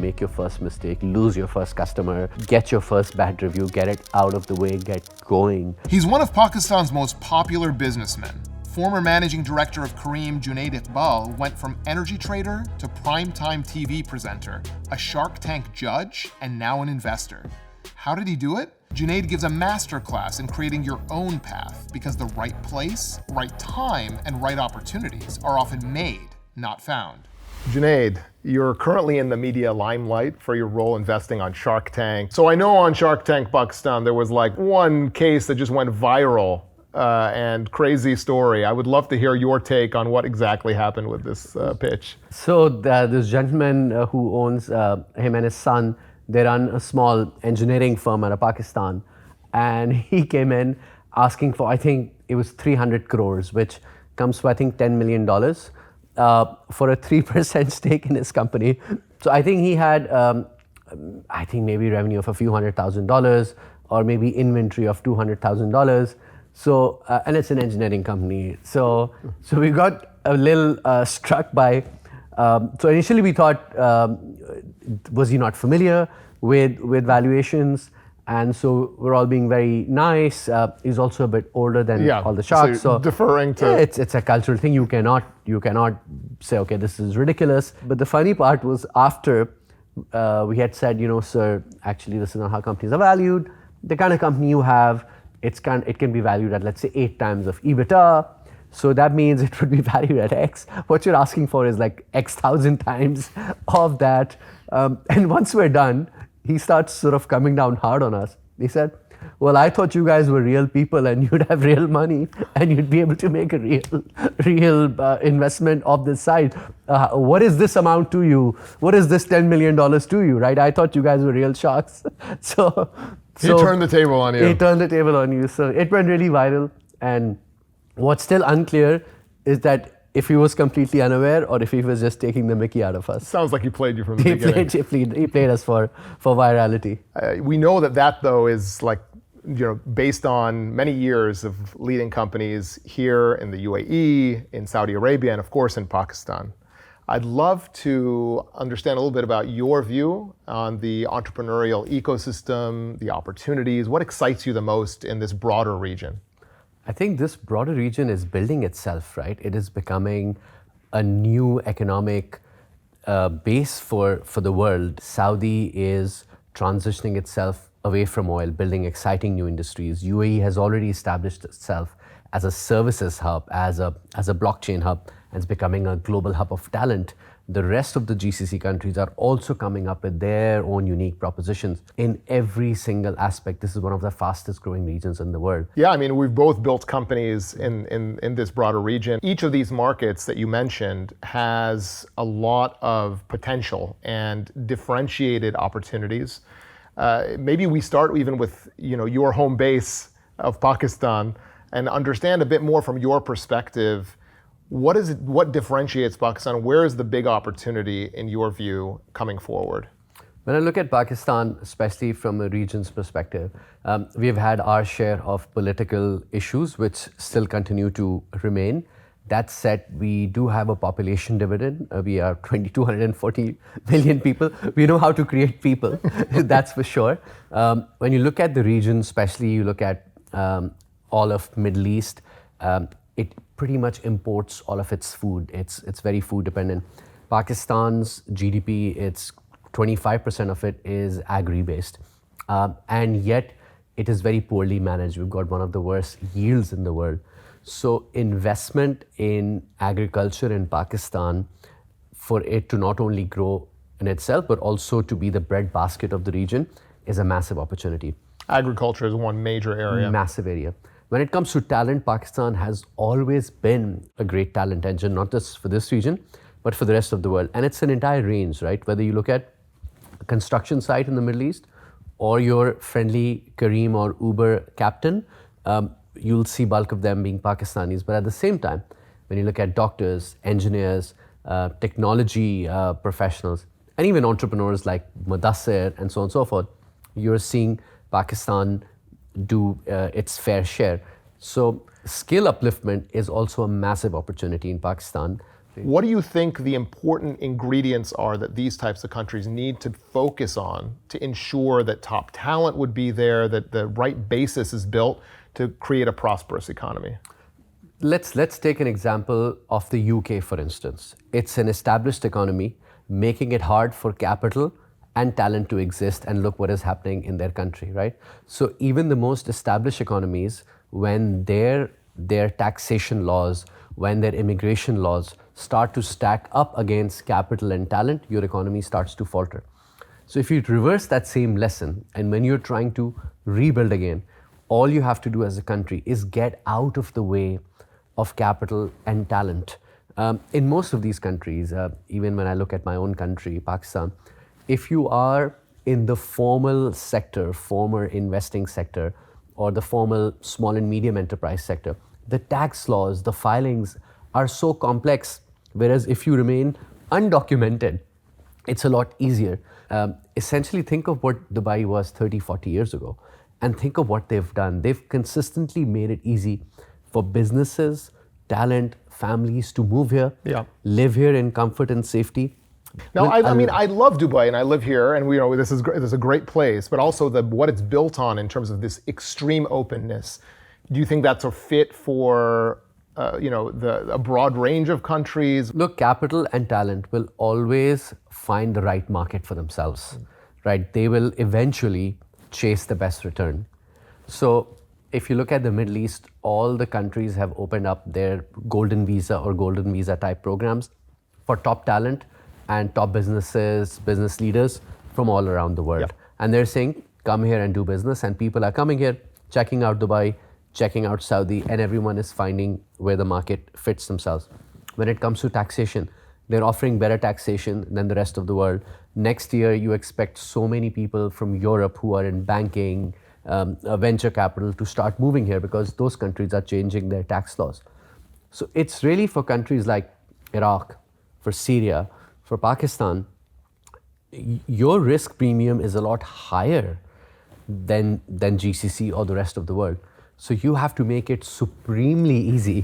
make your first mistake, lose your first customer, get your first bad review, get it out of the way, get going. He's one of Pakistan's most popular businessmen. Former managing director of Careem, Junaid Iqbal, went from energy trader to primetime TV presenter, a Shark Tank judge, and now an investor. How did he do it? Junaid gives a masterclass in creating your own path, because the right place, right time, and right opportunities are often made, not found. Junaid, you're currently in the media limelight for your role investing on Shark Tank. So I know on Shark Tank Pakistan, there was like one case that just went viral and crazy story. I would love to hear your take on what exactly happened with this pitch. So this gentleman who owns him and his son, they run a small engineering firm out of Pakistan. And he came in asking for, I think it was 300 crores, which comes to, I think, $10 million for a 3% stake in his company. So I think he had, I think maybe revenue of a few $100,000 or maybe inventory of $200,000. So, and it's an engineering company. So we got a little struck by, so initially we thought, was he not familiar with valuations? And so we're all being very nice. He's also a bit older than all the sharks. So deferring to... Yeah, it's a cultural thing. You cannot say, okay, this is ridiculous. But the funny part was after we had said, sir, actually this is not how companies are valued. The kind of company you have, it can be valued at, let's say, 8 times of EBITDA. So that means it would be valued at X. What you're asking for is like X thousand times of that. And once we're done, he starts sort of coming down hard on us. He said, well, I thought you guys were real people and you'd have real money and you'd be able to make a real investment of this size. What is this amount to you? What is this $10 million to you, right? I thought you guys were real sharks. So he turned the table on you. He turned the table on you. So it went really viral. And what's still unclear is that if he was completely unaware or if he was just taking the mickey out of us. Sounds like he played you from the beginning. He played us for virality. We know that though is like, based on many years of leading companies here in the UAE, in Saudi Arabia, and of course in Pakistan. I'd love to understand a little bit about your view on the entrepreneurial ecosystem, the opportunities. What excites you the most in this broader region? I think this broader region is building itself, right? It is becoming a new economic base for the world. Saudi is transitioning itself away from oil, building exciting new industries. UAE has already established itself as a services hub, as a blockchain hub, and it's becoming a global hub of talent. The rest of the GCC countries are also coming up with their own unique propositions in every single aspect. This is one of the fastest growing regions in the world. Yeah, I mean, we've both built companies in this broader region. Each of these markets that you mentioned has a lot of potential and differentiated opportunities. Maybe we start even with your home base of Pakistan and understand a bit more from your perspective. What differentiates Pakistan? Where is the big opportunity in your view coming forward? When I look at Pakistan, especially from a region's perspective, we've had our share of political issues which still continue to remain. That said, we do have a population dividend. We are 240 million people. We know how to create people, that's for sure. When you look at the region, especially you look at all of Middle East, it pretty much imports all of its food. It's very food dependent. Pakistan's GDP, it's 25% of it is agri-based. And yet it is very poorly managed. We've got one of the worst yields in the world. So investment in agriculture in Pakistan, for it to not only grow in itself, but also to be the breadbasket of the region, is a massive opportunity. Agriculture is one major area. Massive area. When it comes to talent, Pakistan has always been a great talent engine, not just for this region, but for the rest of the world. And it's an entire range, right? Whether you look at a construction site in the Middle East or your friendly Careem or Uber captain, you'll see bulk of them being Pakistanis. But at the same time, when you look at doctors, engineers, technology professionals, and even entrepreneurs like Mudassir and so on and so forth, you're seeing Pakistan do its fair share. So skill upliftment is also a massive opportunity in Pakistan What do you think the important ingredients are that these types of countries need to focus on to ensure that top talent would be there, that the right basis is built to create a prosperous economy? Let's take an example of the UK, for instance. It's an established economy, making it hard for capital and talent to exist, and look what is happening in their country, right? So even the most established economies, when their taxation laws, when their immigration laws start to stack up against capital and talent, your economy starts to falter. So if you reverse that same lesson, and when you're trying to rebuild again, all you have to do as a country is get out of the way of capital and talent. In most of these countries, even when I look at my own country, Pakistan, if you are in the formal sector, former investing sector, or the formal small and medium enterprise sector, the tax laws, the filings are so complex, whereas if you remain undocumented, it's a lot easier. Essentially, think of what Dubai was 30, 40 years ago, and think of what they've done. They've consistently made it easy for businesses, talent, families to move here, live here in comfort and safety. Now, I mean, I love Dubai, and I live here, and this is a great place, but also what it's built on in terms of this extreme openness. Do you think that's a fit for a broad range of countries? Look, capital and talent will always find the right market for themselves, right? They will eventually chase the best return. So if you look at the Middle East, all the countries have opened up their golden visa or golden visa type programs for top talent and top businesses, business leaders from all around the world. And they're saying, come here and do business. And people are coming here, checking out Dubai, checking out Saudi, and everyone is finding where the market fits themselves. When it comes to taxation, they're offering better taxation than the rest of the world. Next year, you expect so many people from Europe who are in banking, venture capital to start moving here because those countries are changing their tax laws. So it's really for countries like Iraq, for Syria, for Pakistan, your risk premium is a lot higher than GCC or the rest of the world. So you have to make it supremely easy,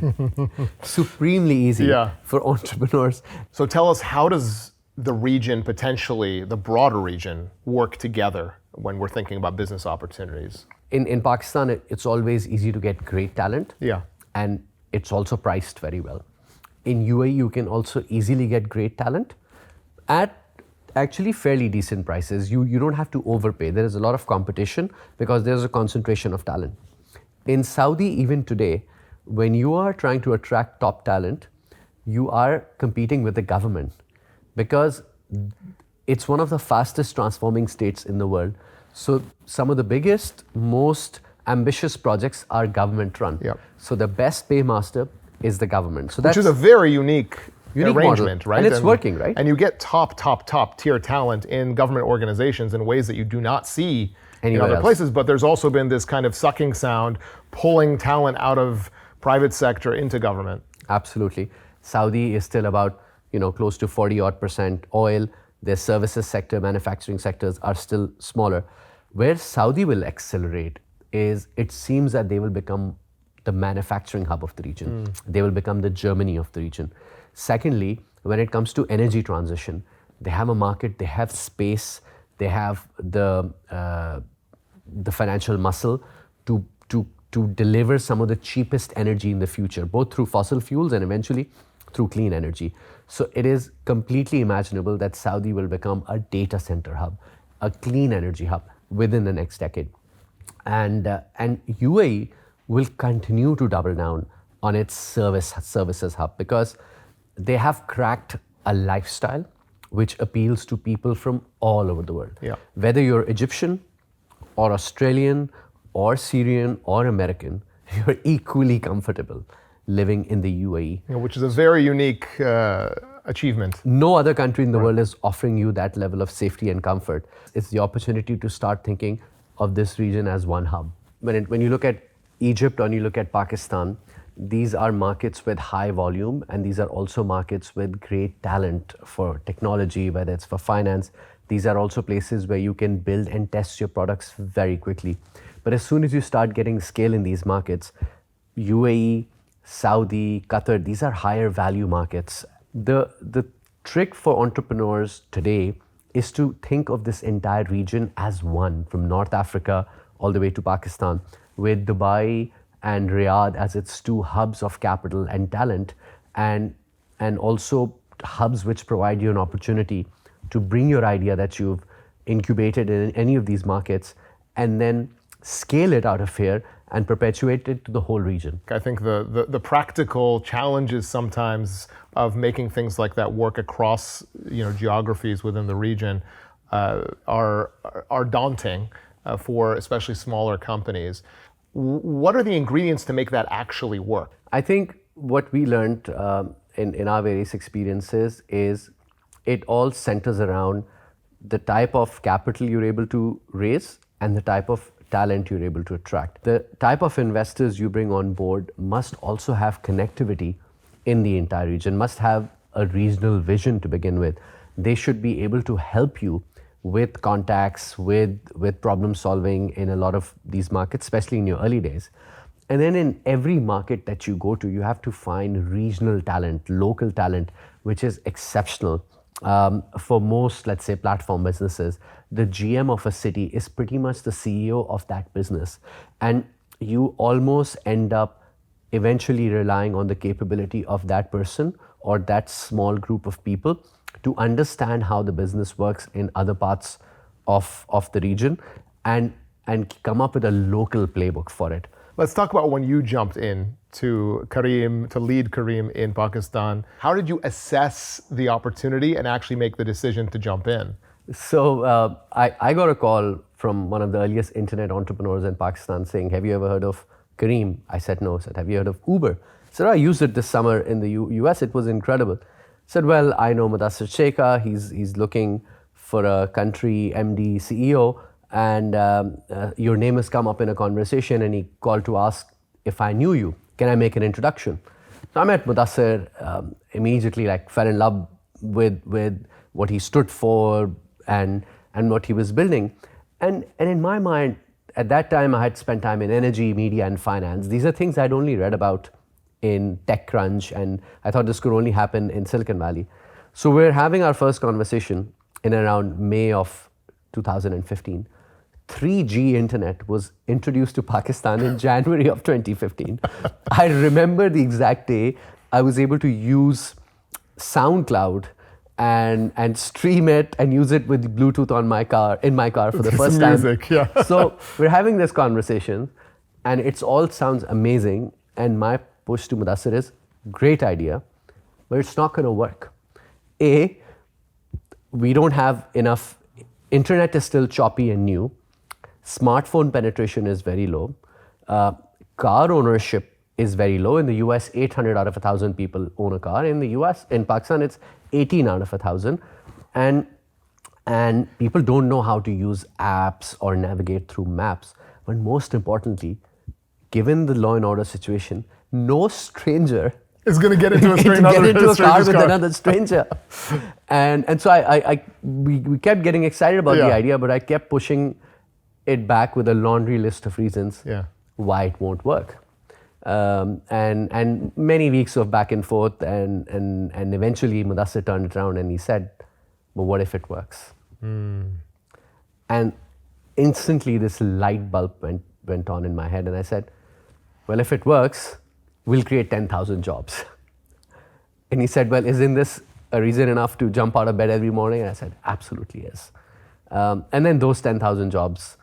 for entrepreneurs. So tell us, how does the region, potentially the broader region, work together when we're thinking about business opportunities? In Pakistan, it's always easy to get great talent. And it's also priced very well. In UAE, you can also easily get great talent at actually fairly decent prices. You don't have to overpay. There is a lot of competition because there's a concentration of talent. In Saudi, even today, when you are trying to attract top talent, you are competing with the government because it's one of the fastest transforming states in the world. So some of the biggest, most ambitious projects are government run. So the best paymaster is the government. So which is a very unique arrangement, model. right? And it's working, right? And you get top tier talent in government organizations in ways that you do not see in other places. But there's also been this kind of sucking sound, pulling talent out of private sector into government. Absolutely. Saudi is still about close to 40% oil. Their services sector, manufacturing sectors are still smaller. Where Saudi will accelerate is, it seems that they will become the manufacturing hub of the region. They will become the Germany of the region. Secondly, when it comes to energy transition, they have a market, they have space, they have the financial muscle to deliver some of the cheapest energy in the future, both through fossil fuels and eventually through clean energy. So it is completely imaginable that Saudi will become a data center hub, a clean energy hub within the next decade. And UAE will continue to double down on its services hub because they have cracked a lifestyle which appeals to people from all over the world. Whether you're Egyptian or Australian or Syrian or American, you're equally comfortable living in the UAE. Which is a very unique achievement. No other country in the world is offering you that level of safety and comfort. It's the opportunity to start thinking of this region as one hub. When you look at Egypt or you look at Pakistan, these are markets with high volume, and these are also markets with great talent for technology, whether it's for finance. These are also places where you can build and test your products very quickly. But as soon as you start getting scale in these markets, UAE, Saudi, Qatar, these are higher value markets. The trick for entrepreneurs today is to think of this entire region as one, from North Africa all the way to Pakistan, with Dubai and Riyadh as its two hubs of capital and talent, and also hubs which provide you an opportunity to bring your idea that you've incubated in any of these markets and then scale it out of here and perpetuate it to the whole region. I think the practical challenges sometimes of making things like that work across geographies within the region are daunting for especially smaller companies. What are the ingredients to make that actually work? I think what we learned in our various experiences is it all centers around the type of capital you're able to raise and the type of talent you're able to attract. The type of investors you bring on board must also have connectivity in the entire region, must have a regional vision to begin with. They should be able to help you with contacts, with problem solving in a lot of these markets, especially in your early days. And then in every market that you go to, you have to find regional talent, local talent, which is exceptional. For most, let's say, platform businesses, the GM of a city is pretty much the CEO of that business. And you almost end up eventually relying on the capability of that person or that small group of people to understand how the business works in other parts of the region and come up with a local playbook for it. Let's talk about when you jumped in to lead Careem in Pakistan. How did you assess the opportunity and actually make the decision to jump in? So I got a call from one of the earliest internet entrepreneurs in Pakistan saying, "Have you ever heard of Careem?" I said, "No." He said, "Have you heard of Uber?" I said, "I used it this summer in the US. It was incredible." I said, "Well, I know Mudassir Sheikha. He's looking for a country MD CEO. And your name has come up in a conversation, and he called to ask if I knew you. Can I make an introduction?" So I met Mudassir, immediately fell in love with what he stood for and what he was building. And in my mind, at that time, I had spent time in energy, media, and finance. These are things I'd only read about in TechCrunch, and I thought this could only happen in Silicon Valley. So we're having our first conversation in around May of 2015. 3G internet was introduced to Pakistan in January of 2015. I remember the exact day I was able to use SoundCloud and stream it and use it with Bluetooth in my car for the first time. Music, yeah. So we're having this conversation and it all sounds amazing. And my push to Mudassir is, great idea, but it's not going to work. We don't have enough. Internet is still choppy and new. Smartphone penetration is very low. Car ownership is very low. In the US, 800 out of 1,000 people own a car. In Pakistan, it's 18 out of 1,000. And people don't know how to use apps or navigate through maps. But most importantly, given the law and order situation, no stranger is going to get into a car with another stranger. And so we kept getting excited about the idea, but I kept pushing it back with a laundry list of reasons why it won't work. And many weeks of back and forth, and eventually Mudassir turned it around and he said, "But what if it works?" And instantly this light bulb went on in my head, and I said, "Well, if it works, we'll create 10,000 jobs." And he said, "Well, isn't this a reason enough to jump out of bed every morning?" And I said, "Absolutely is." And then those 10,000 jobs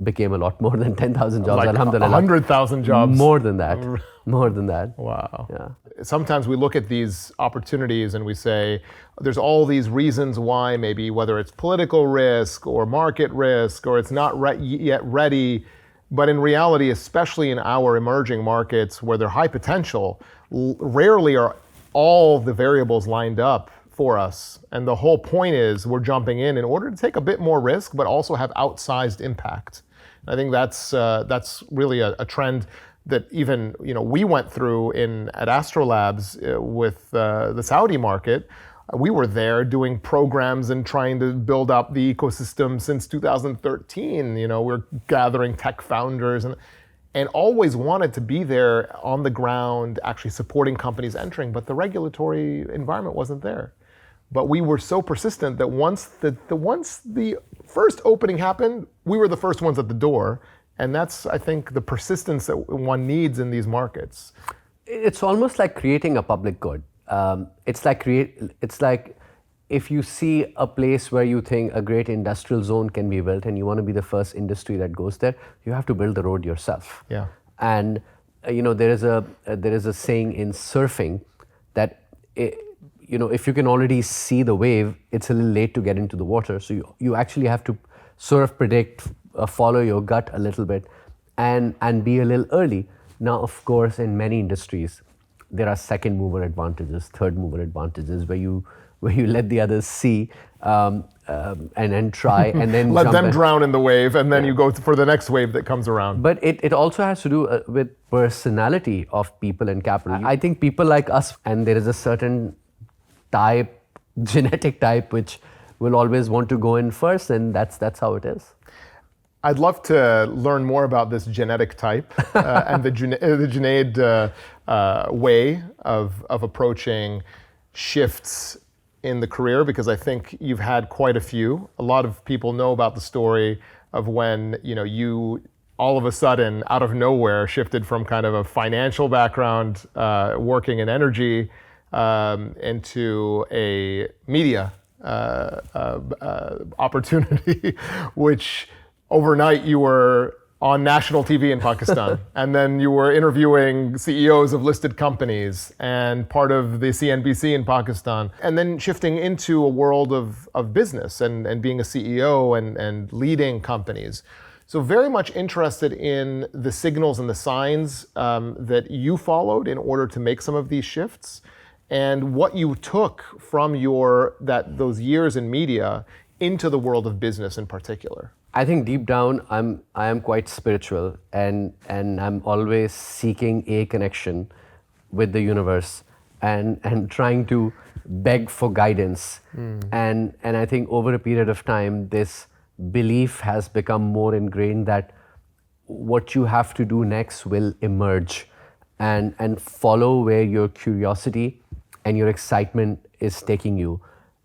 became a lot more than 10,000 jobs. Alhamdulillah. 100,000 jobs. More than that. More than that. Wow. Yeah. Sometimes we look at these opportunities and we say, there's all these reasons why, maybe whether it's political risk or market risk or it's not yet ready. But in reality, especially in our emerging markets where they're high potential, rarely are all the variables lined up for us. And the whole point is we're jumping in order to take a bit more risk, but also have outsized impact. I think that's really a trend that even we went through at Astrolabs with the Saudi market. We were there doing programs and trying to build up the ecosystem since 2013. We're gathering tech founders, and and always wanted to be there on the ground, actually supporting companies entering, but the regulatory environment wasn't there. But we were so persistent that once the first opening happened, we were the first ones at the door. And that's, I think, the persistence that one needs in these markets. It's almost like creating a public good. It's like if you see a place where you think a great industrial zone can be built and you want to be the first industry that goes there, you have to build the road yourself. Yeah. And there is a saying in surfing that if you can already see the wave, it's a little late to get into the water. So you actually have to sort of predict, follow your gut a little bit, and be a little early. Now, of course, in many industries, there are second mover advantages, third mover advantages, where you let the others see and then try and then let jump them in. drown in the wave, and then you go for the next wave that comes around. But it also has to do with personality of people and capital. I think people like us, and there is a certain type, genetic type, which will always want to go in first, and that's how it is. I'd love to learn more about this genetic type and the Junaid way of approaching shifts in the career, because I think you've had quite a few. A lot of people know about the story of when you all of a sudden, out of nowhere, shifted from kind of a financial background, working in energy, into a media opportunity, which overnight you were on national TV in Pakistan, and then you were interviewing CEOs of listed companies and part of the CNBC in Pakistan, and then shifting into a world of business and being a CEO and leading companies. So very much interested in the signals and the signs that you followed in order to make some of these shifts, and what you took from those years in media into the world of business in particular. I think deep down, I am quite spiritual, and I'm always seeking a connection with the universe and trying to beg for guidance. And I think over a period of time, this belief has become more ingrained that what you have to do next will emerge, and follow where your curiosity and your excitement is taking you.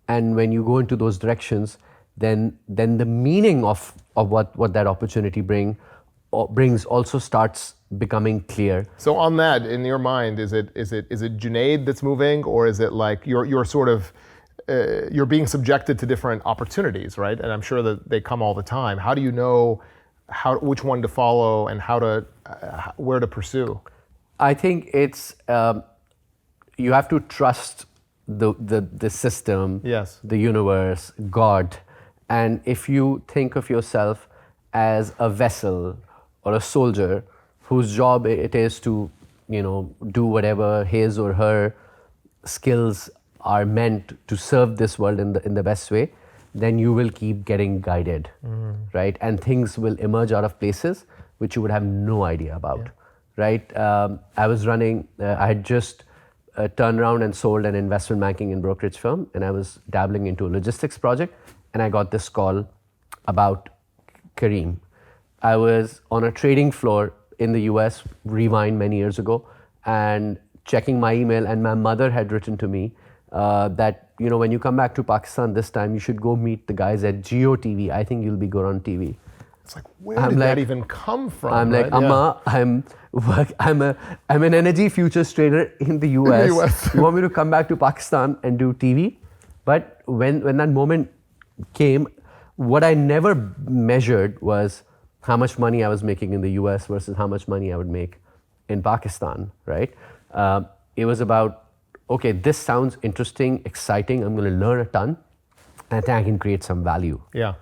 And when you go into those directions, then the meaning of what that opportunity brings also starts becoming clear. So on that, in your mind, is it Junaid that's moving, or is it like you're sort of you're being subjected to different opportunities, right? And I'm sure that they come all the time. How do you know which one to follow and where to pursue? I think it's you have to trust the system, yes, the universe, God. And if you think of yourself as a vessel or a soldier whose job it is to, do whatever his or her skills are meant to serve this world in the best way, then you will keep getting guided, right? And things will emerge out of places which you would have no idea about, right? I was running, I had just turned around and sold an investment banking and brokerage firm, and I was dabbling into a logistics project. And I got this call about Careem. I was on a trading floor in the US, rewind many years ago, and checking my email, and my mother had written to me that, when you come back to Pakistan this time, you should go meet the guys at GeoTV. I think you'll be good on TV. It's like, where did that even come from? I'm like, Amma, I'm an energy futures trader in the US. You want me to come back to Pakistan and do TV? But when that moment came, what I never measured was how much money I was making in the US versus how much money I would make in Pakistan, right? It was about, okay, this sounds interesting, exciting, I'm going to learn a ton, and I think I can create some value. Yeah.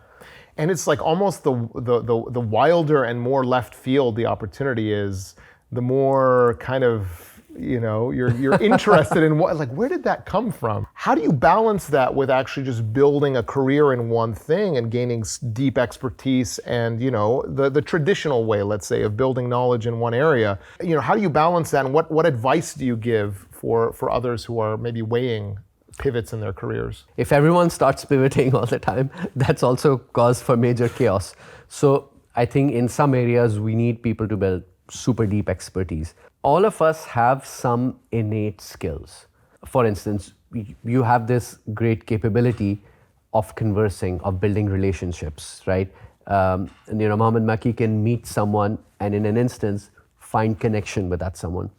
And it's like almost the wilder and more left field the opportunity is, the more kind of, you're interested in where did that come from? How do you balance that with actually just building a career in one thing and gaining deep expertise and, the traditional way, let's say, of building knowledge in one area? How do you balance that, and what advice do you give for others who are maybe weighing pivots in their careers? If everyone starts pivoting all the time, that's also cause for major chaos. So I think in some areas we need people to build super deep expertise. All of us have some innate skills. For instance, you have this great capability of conversing, of building relationships, right? And, Mohammed Maki can meet someone and in an instance find connection with that someone.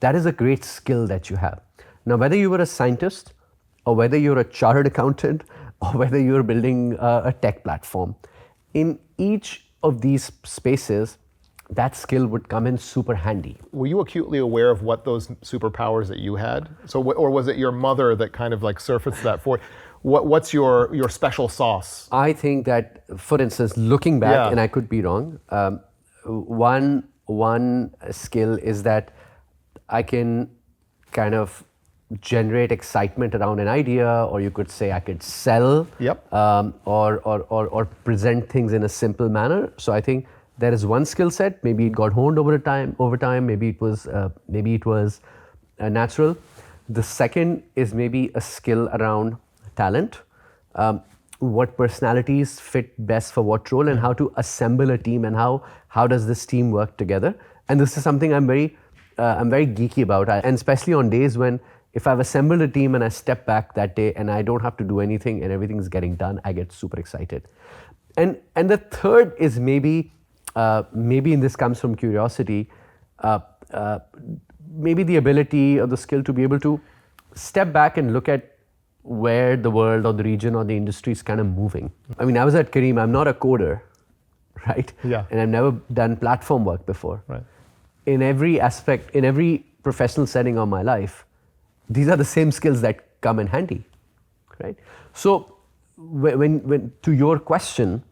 That is a great skill that you have. Now, whether you were a scientist or whether you're a chartered accountant or whether you're building a tech platform, in each of these spaces, that skill would come in super handy. Were you acutely aware of what those superpowers that you had? Or was it your mother that kind of like surfaced that for you? What's your special sauce? I think that, for instance, looking back, and I could be wrong, one skill is that I can kind of generate excitement around an idea, or you could say I could sell, or present things in a simple manner. So I think there is one skill set. Maybe it got honed over time. Maybe it was natural. The second is maybe a skill around talent. What personalities fit best for what role, and how to assemble a team, and how does this team work together. And this is something I'm very geeky about, and especially on days when if I've assembled a team and I step back that day and I don't have to do anything and everything's getting done, I get super excited. And the third is maybe and this comes from curiosity, maybe the ability or the skill to be able to step back and look at where the world or the region or the industry is kind of moving. I mean, I was at Careem, I'm not a coder, right? Yeah. And I've never done platform work before. Right. In every aspect, in every professional setting of my life, these are the same skills that come in handy, right? So when to your question,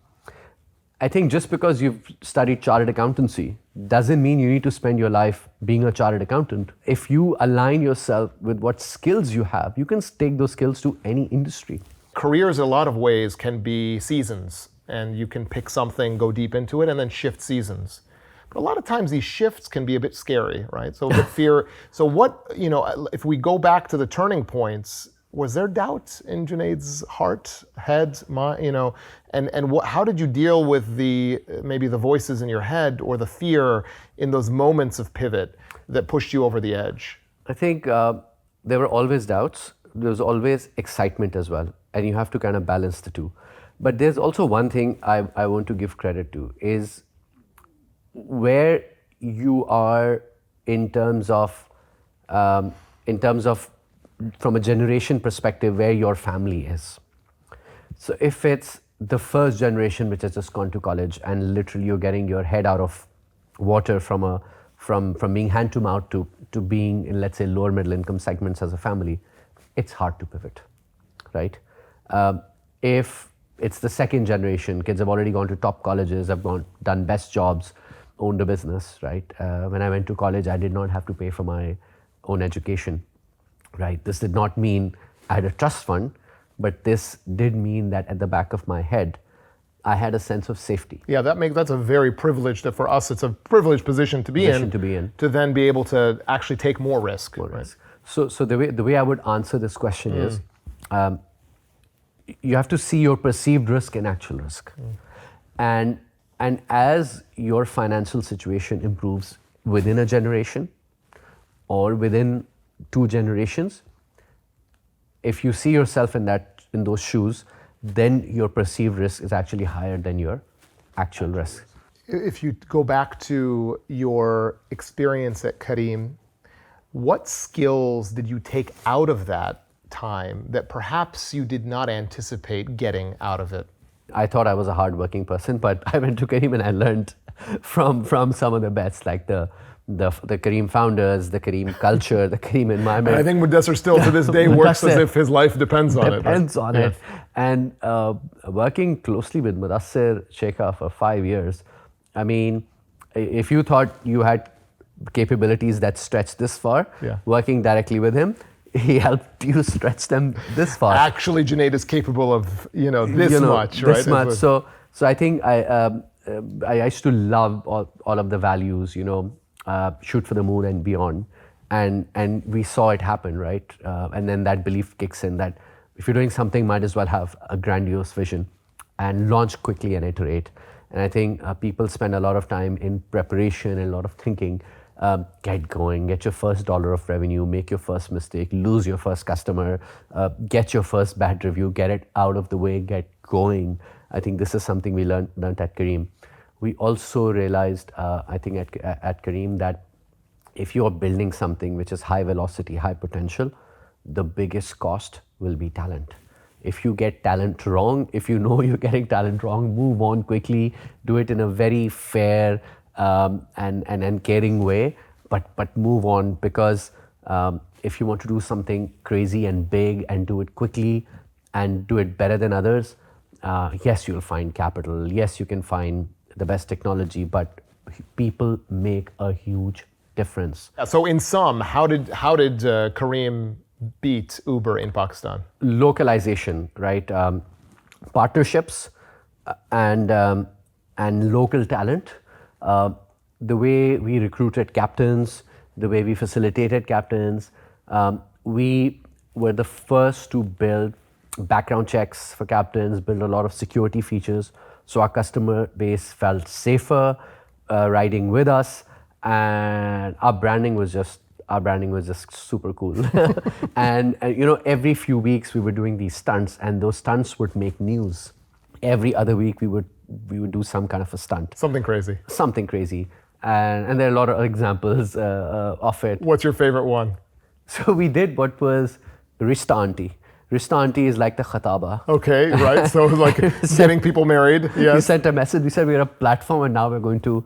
I think just because you've studied chartered accountancy doesn't mean you need to spend your life being a chartered accountant. If you align yourself with what skills you have, you can take those skills to any industry. Careers in a lot of ways can be seasons, and you can pick something, go deep into it, and then shift seasons. But a lot of times these shifts can be a bit scary, right? So a bit fear. So what, if we go back to the turning points, was there doubt in Junaid's heart, head, mind, and how did you deal with maybe the voices in your head or the fear in those moments of pivot that pushed you over the edge? I think there were always doubts. There was always excitement as well, and you have to kind of balance the two. But there's also one thing I want to give credit to is where you are in terms of from a generation perspective, where your family is. So if it's the first generation which has just gone to college and literally you're getting your head out of water from being hand to mouth to being in, let's say, lower middle income segments as a family, it's hard to pivot, right? If it's the second generation, kids have already gone to top colleges, have done best jobs, owned a business, right? When I went to college, I did not have to pay for my own education. Right. This did not mean I had a trust fund, but this did mean that at the back of my head, I had a sense of safety. Yeah, that's a very privileged, for us, it's a privileged position to be in. To then be able to actually take more risk. So the way I would answer this question is, you have to see your perceived risk and actual risk. And as your financial situation improves within a generation or within 2 generations, if you see yourself in those shoes, then your perceived risk is actually higher than your actual risk. If you go back to your experience at Careem, what skills did you take out of that time that perhaps you did not anticipate getting out of it? I thought I was a hardworking person, but I went to Careem and I learned from some of the best, like the Careem founders, the Careem culture, the Careem environment. I think Mudassir still to this day works as if his life depends on it. Depends on it. And working closely with Mudassir Sheikha for 5 years, I mean, if you thought you had capabilities that stretched this far, working directly with him, he helped you stretch them this far. Actually, Junaid is capable of this much, right? This much. So I think I used to love all of the values, shoot for the moon and beyond, and we saw it happen, right? And then that belief kicks in that if you're doing something, might as well have a grandiose vision and launch quickly and iterate. And I think people spend a lot of time in preparation and a lot of thinking. Get going, get your first dollar of revenue, make your first mistake, lose your first customer, get your first bad review, get it out of the way, get going. I think this is something we learned at Careem. We also realized, I think at Careem, that if you are building something which is high velocity, high potential, the biggest cost will be talent. If you get talent wrong, if you know you're getting talent wrong, move on quickly, do it in a very fair and caring way, but move on, because if you want to do something crazy and big and do it quickly and do it better than others, yes, you'll find capital, yes, you can find the best technology, but people make a huge difference. So in sum, how did Careem beat Uber in Pakistan? Localization, right? Partnerships and local talent. The way we recruited captains, the way we facilitated captains. We were the first to build background checks for captains, build a lot of security features, so our customer base felt safer riding with us, and our branding was just super cool. and every few weeks we were doing these stunts, and those stunts would make news. Every other week we would do some kind of a stunt. Something crazy. And there are a lot of examples of it. What's your favorite one? So we did what was Rishta Auntie. Rishta Auntie is like the khataba. Okay, right. So like getting people married. Yes. We sent a message. We said we're a platform, and now we're going to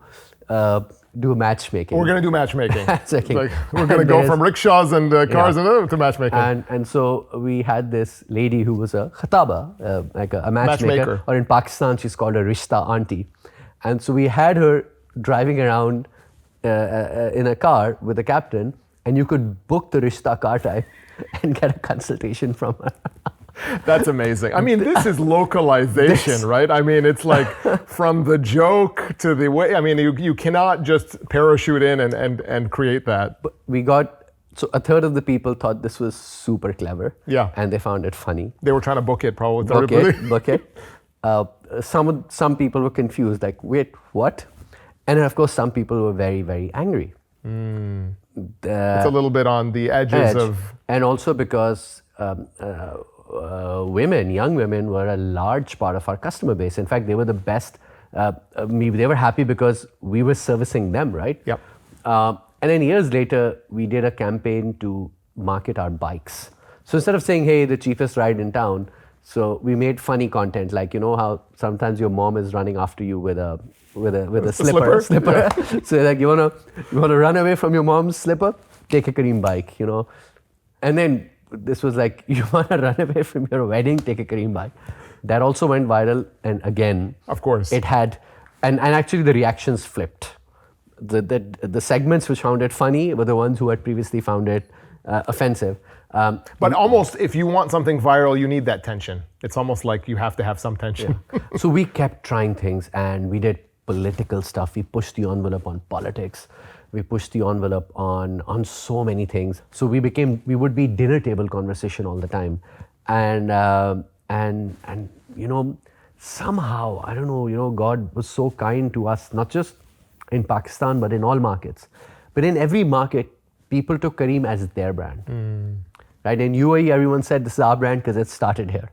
do matchmaking. We're going to do matchmaking. Matchmaking. Like, we're going to go from rickshaws and cars to matchmaking. And so we had this lady who was a khataba, like a matchmaker. Or in Pakistan, she's called a Rishta Auntie. And so we had her driving around in a car with a captain, and you could book the Rishta car type and get a consultation from her. That's amazing. I mean, this is localization, right? I mean, it's like from the joke to the way, I mean, you cannot just parachute in and create that. But so a third of the people thought this was super clever. Yeah. And they found it funny. They were trying to book it probably with everybody. Book it. Some people were confused, like, wait, what? And then, of course, some people were very, very angry. It's a little bit on the edges of... And also because young women were a large part of our customer base. In fact, they were the best. They were happy because we were servicing them, right? Yep. And then years later, we did a campaign to market our bikes. So instead of saying, hey, the cheapest ride in town, so we made funny content, like, you know how sometimes your mom is running after you with a slipper. Yeah. So like, you wanna run away from your mom's slipper? Take a Careem bike, you know. And then this was like, you wanna run away from your wedding? Take a Careem bike. That also went viral, and again, of course, it had, and actually the reactions flipped. The segments which found it funny were the ones who had previously found it offensive. But almost, if you want something viral, you need that tension. It's almost like you have to have some tension. Yeah. So we kept trying things, and we did political stuff. We pushed the envelope on politics. We pushed the envelope on so many things. So we would be dinner table conversation all the time, and somehow, I don't know, God was so kind to us, not just in Pakistan but in all markets. But in every market, people took Careem as their brand. Right? In UAE, everyone said this is our brand because it started here.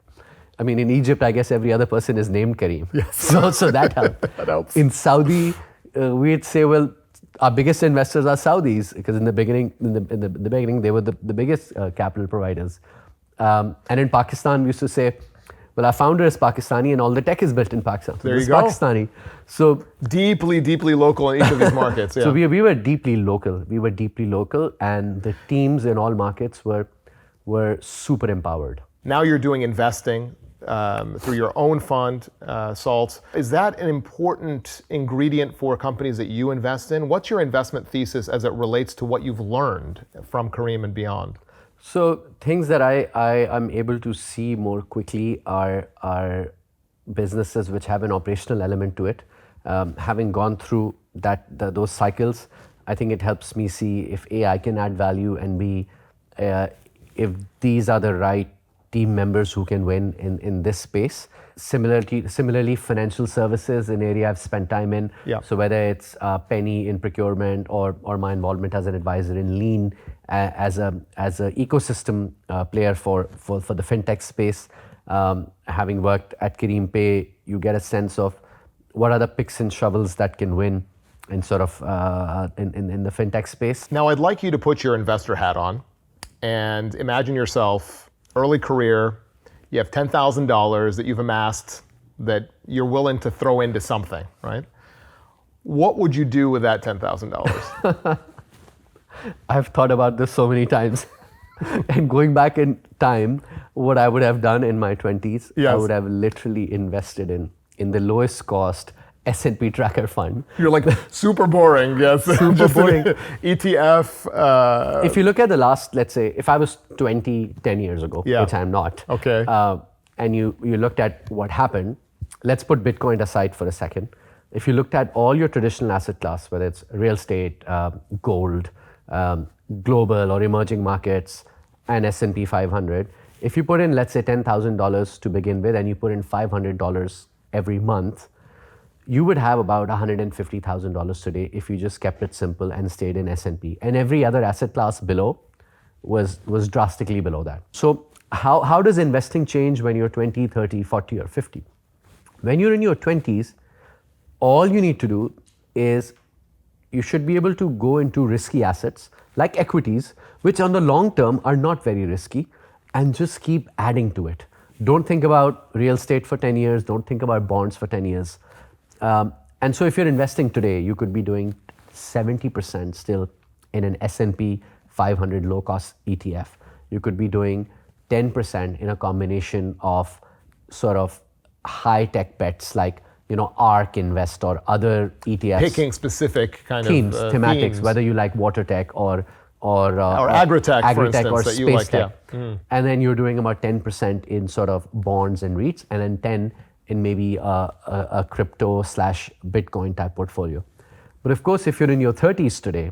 I mean, in Egypt, I guess every other person is named Careem. Yes. So that helped. That helps. In Saudi, we'd say, well, our biggest investors are Saudis, because in the beginning, they were the biggest capital providers. And in Pakistan, we used to say, well, our founder is Pakistani and all the tech is built in Pakistan. So there you go. Pakistani. So deeply, deeply local in each of these markets. Yeah. So we were deeply local. And the teams in all markets were super empowered. Now you're doing investing through your own fund, Salt. Is that an important ingredient for companies that you invest in? What's your investment thesis as it relates to what you've learned from Careem and beyond? So things that I am able to see more quickly are businesses which have an operational element to it. Having gone through those cycles, I think it helps me see if A, I can add value, and B, if these are the right team members who can win in this space. Similarly, financial services, an area I've spent time in. Yeah. So whether it's Penny in procurement or my involvement as an advisor in Lean, as a ecosystem player for the fintech space, having worked at Careem Pay, you get a sense of what are the picks and shovels that can win in sort of in the fintech space. Now, I'd like you to put your investor hat on and imagine yourself, early career, you have $10,000 that you've amassed that you're willing to throw into something, right? What would you do with that $10,000? I've thought about this so many times. And going back in time, what I would have done in my 20s, Yes. I would have literally invested in the lowest cost S&P tracker fund. You're like, super boring, yes. Super boring. ETF. If you look at the last, let's say, if I was 10 years ago, Yeah. which I'm not, Okay. and you looked at what happened, let's put Bitcoin aside for a second. If you looked at all your traditional asset class, whether it's real estate, gold, global or emerging markets, and S&P 500, if you put in, let's say, $10,000 to begin with, and you put in $500 every month, you would have about $150,000 today if you just kept it simple and stayed in S&P. And every other asset class below was drastically below that. So how does investing change when you're 20, 30, 40, or 50? When you're in your 20s, all you need to do is you should be able to go into risky assets like equities, which on the long term are not very risky, and just keep adding to it. Don't think about real estate for 10 years. Don't think about bonds for 10 years. And so if you're investing today, you could be doing 70% still in an S&P 500 low-cost ETF. You could be doing 10% in a combination of sort of high-tech bets like, ARK Invest or other ETFs. Picking specific kind themes, of thematics, themes. whether you like water tech or agritech, for instance, or that you space like, yeah. tech. And then you're doing about 10% in sort of bonds and REITs, and then 10 in maybe a crypto / Bitcoin type portfolio. But of course, if you're in your 30s today,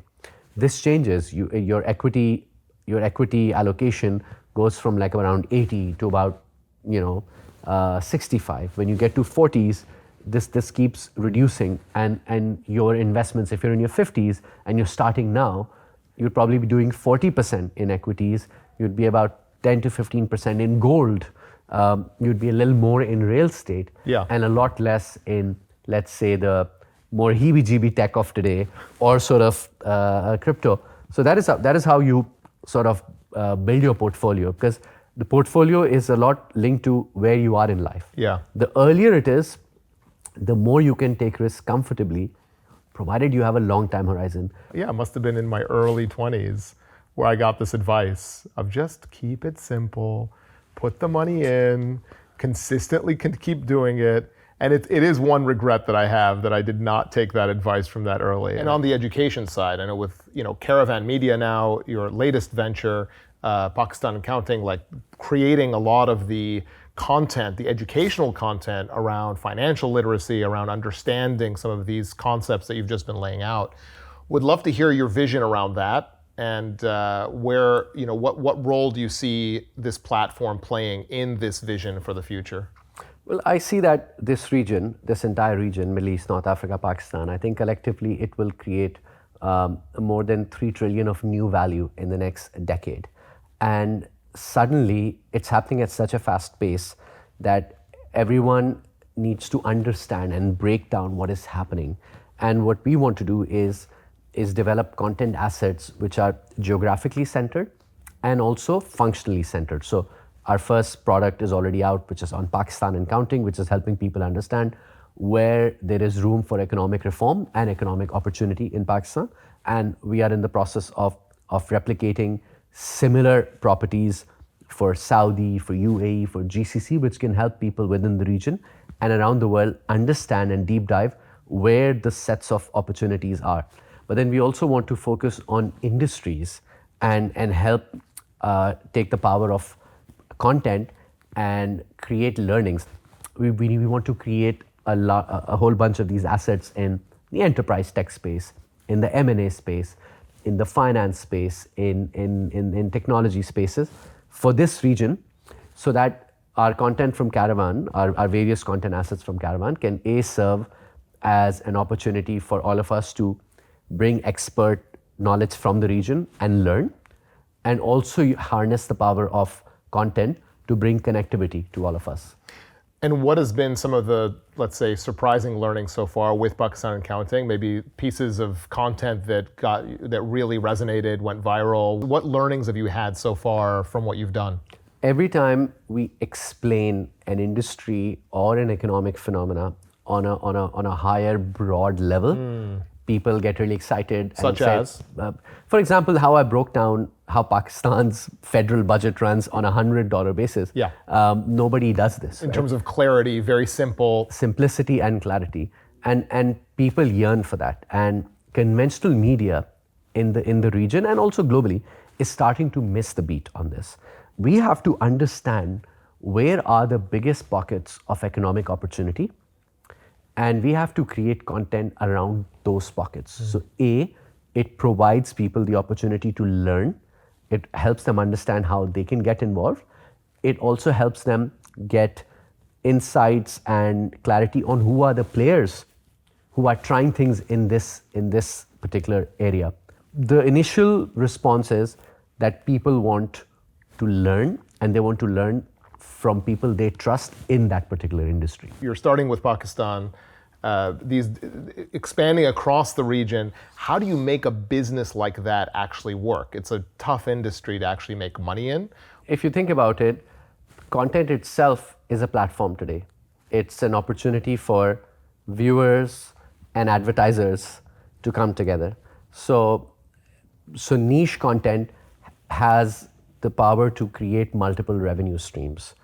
this changes. Your equity allocation goes from like around 80 to about 65. When you get to 40s, this keeps reducing, and your investments, if you're in your 50s and you're starting now, you'd probably be doing 40% in equities. You'd be about 10 to 15% in gold. You'd be a little more in real estate, Yeah. and a lot less in, let's say, the more heebie-jeebie tech of today, or sort of crypto. So that is how you sort of build your portfolio, because the portfolio is a lot linked to where you are in life. Yeah. The earlier it is, the more you can take risks comfortably, provided you have a long time horizon. Yeah, it must have been in my early 20s where I got this advice of just keep it simple, put the money in, consistently keep doing it. And it is one regret that I have, that I did not take that advice from that early. And on the education side, I know with Caravan Media now, your latest venture, Pakistan Accounting, like creating a lot of the content, the educational content around financial literacy, around understanding some of these concepts that you've just been laying out. Would love to hear your vision around that, and what role do you see this platform playing in this vision for the future? Well, I see that this entire region, Middle East, North Africa, Pakistan, I think collectively it will create more than 3 trillion of new value in the next decade. And suddenly it's happening at such a fast pace that everyone needs to understand and break down what is happening. And what we want to do is develop content assets which are geographically centered and also functionally centered. So our first product is already out, which is on Pakistan and counting, which is helping people understand where there is room for economic reform and economic opportunity in Pakistan. And we are in the process of replicating similar properties for Saudi, for UAE, for GCC, which can help people within the region and around the world understand and deep dive where the sets of opportunities are. But then we also want to focus on industries and help take the power of content and create learnings. We want to create a whole bunch of these assets in the enterprise tech space, in the M&A space, in the finance space, in technology spaces for this region, so that our content from Caravan, our various content assets from Caravan can serve as an opportunity for all of us to bring expert knowledge from the region and learn, and also you harness the power of content to bring connectivity to all of us. And what has been some of the, let's say, surprising learnings so far with Pakistan and Counting? Maybe pieces of content that really resonated, went viral. What learnings have you had so far from what you've done? Every time we explain an industry or an economic phenomena on a higher, broad level, people get really excited. Such as? For example, how I broke down how Pakistan's federal budget runs on a $100 basis. Yeah. Nobody does this. In terms of clarity, very simple. Simplicity and clarity. And people yearn for that. And conventional media in the region and also globally is starting to miss the beat on this. We have to understand where are the biggest pockets of economic opportunity, and we have to create content around those pockets. So it provides people the opportunity to learn. It helps them understand how they can get involved. It also helps them get insights and clarity on who are the players who are trying things in this particular area. The initial response is that people want to learn, and they want to learn from people they trust in that particular industry. You're starting with Pakistan, these expanding across the region. How do you make a business like that actually work? It's a tough industry to actually make money in. If you think about it, content itself is a platform today. It's an opportunity for viewers and advertisers to come together. So niche content has the power to create multiple revenue streams,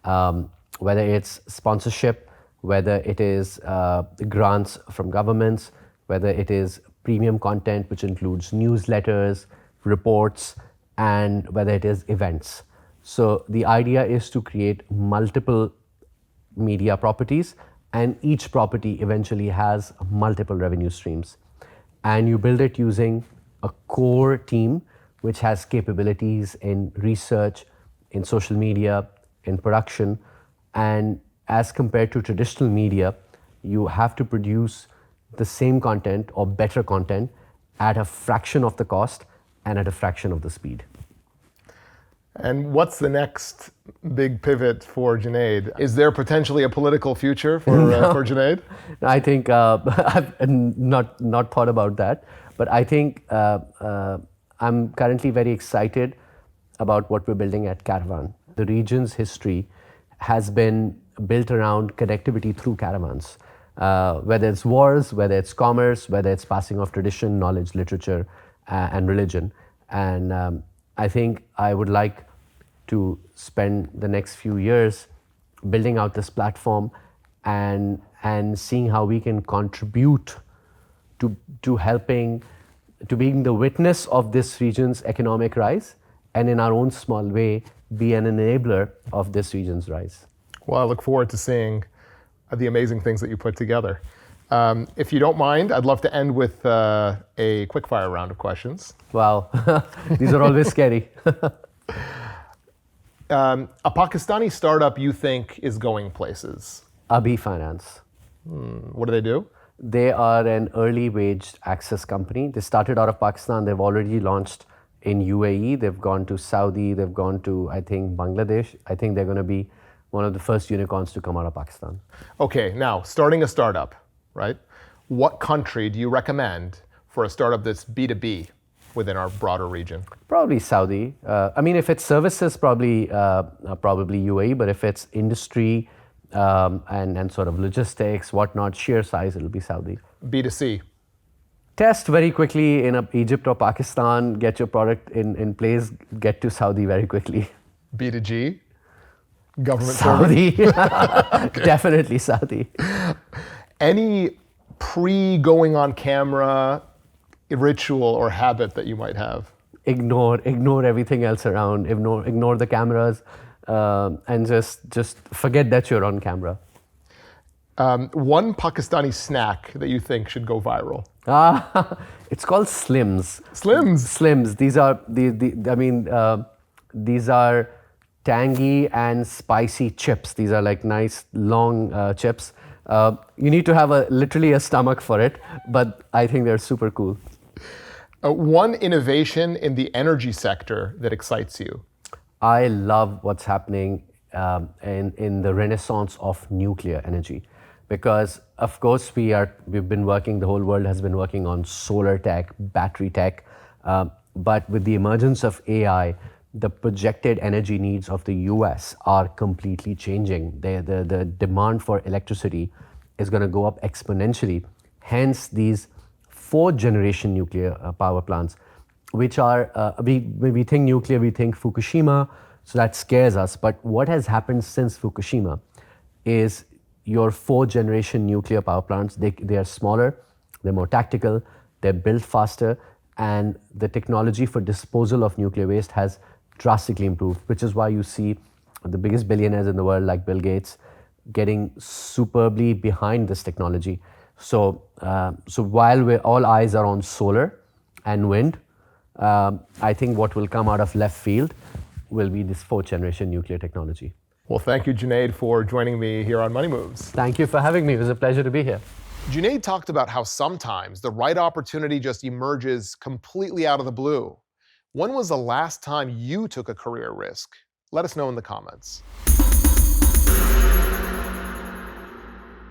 whether it's sponsorship, whether it is grants from governments, whether it is premium content, which includes newsletters, reports, and whether it is events. So the idea is to create multiple media properties, and each property eventually has multiple revenue streams. And you build it using a core team which has capabilities in research, in social media, in production. And as compared to traditional media, you have to produce the same content or better content at a fraction of the cost and at a fraction of the speed. And what's the next big pivot for Junaid? Is there potentially a political future for Junaid? I think I've not thought about that, but I think I'm currently very excited about what we're building at Caravan. The region's history has been built around connectivity through caravans, whether it's wars, whether it's commerce, whether it's passing of tradition, knowledge, literature, and religion. And I think I would like to spend the next few years building out this platform and seeing how we can contribute to helping, to being the witness of this region's economic rise, and in our own small way, be an enabler of this region's rise. Well, I look forward to seeing the amazing things that you put together. If you don't mind, I'd love to end with a quickfire round of questions. Wow, these are always scary. A Pakistani startup you think is going places? Abhi Finance. What do they do? They are an early wage access company. They started out of Pakistan. They've already launched in UAE. They've gone to Saudi. They've gone to, I think, Bangladesh. I think they're going to be one of the first unicorns to come out of Pakistan. Okay, now, starting a startup, right? What country do you recommend for a startup that's B2B within our broader region? Probably Saudi. I mean, if it's services, probably UAE. But if it's industry and sort of logistics, whatnot, sheer size, it'll be Saudi. B2C? Test very quickly in Egypt or Pakistan, get your product in place, get to Saudi very quickly. B2G? Government Saudi. Okay. Definitely Saudi. Any pre-going on camera ritual or habit that you might have? Ignore everything else around. Ignore the cameras, and just forget that you're on camera. One Pakistani snack that you think should go viral? It's called Slims. Slims. Slims. These are these are tangy and spicy chips. These are like nice long chips. You need to have literally a stomach for it, but I think they're super cool. One innovation in the energy sector that excites you? I love what's happening in the renaissance of nuclear energy, because of course we've been working, the whole world has been working on solar tech, battery tech, but with the emergence of AI, the projected energy needs of the US are completely changing. The demand for electricity is going to go up exponentially. Hence these fourth generation nuclear power plants, which are, when we think nuclear, we think Fukushima, so that scares us. But what has happened since Fukushima is your fourth generation nuclear power plants, they are smaller, they're more tactical, they're built faster, and the technology for disposal of nuclear waste has drastically improved, which is why you see the biggest billionaires in the world like Bill Gates getting superbly behind this technology. So while all eyes are on solar and wind, I think what will come out of left field will be this fourth generation nuclear technology. Well, thank you, Junaid, for joining me here on Money Moves. Thank you for having me. It was a pleasure to be here. Junaid talked about how sometimes the right opportunity just emerges completely out of the blue. When was the last time you took a career risk? Let us know in the comments.